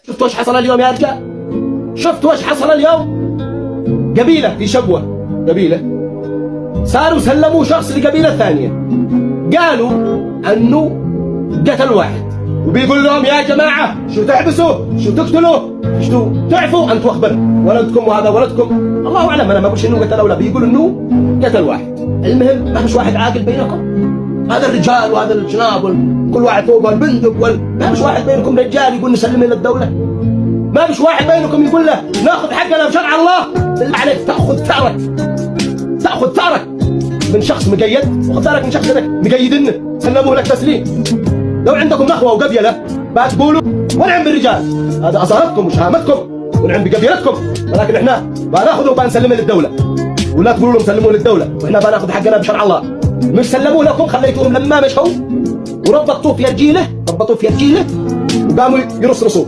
شفتوا ايش حصل اليوم يا رجال؟ شفتوا ايش حصل اليوم؟ قبيلة في شبوة، قبيلة صاروا سلموا شخص لقبيلة ثانية، قالوا انه قتل واحد، وبيقول لهم يا جماعة شو تحبسوا؟ شو تقتلوا؟ شو تعفوا انتوا اخبر ولدكم وهذا ولدكم، الله اعلم، انا ما بقولش انه قتل ولا، بيقول انه قتل واحد. المهم ما فيش واحد عاقل بينكم؟ هذا الرجال وهذا الجناب كل واحد فوق البندق ما فيش واحد بينكم رجال يقول نسلمه للدولة؟ ما فيش واحد بينكم يقول له ناخذ حقنا بشرع الله؟ بالله عليك تاخذ ثارك من شخص مقيد، وخذ ثارك من شخص مقيدنه سلموه لك تسليم. لو عندكم نخوه وقبيله ما تقولوا ونعم بالرجال، هذا اصالتكم وشهامتكم ونعم بقبيلتكم، ولكن احنا بناخذه وبنسلمه للدوله، ولا تقولوا لهم سلموه للدوله واحنا بناخذ حقنا بشرع الله. مش سلموه لكم، خليتوهم لما مشوا وربطوه في رجيله وقاموا يرصرصوه.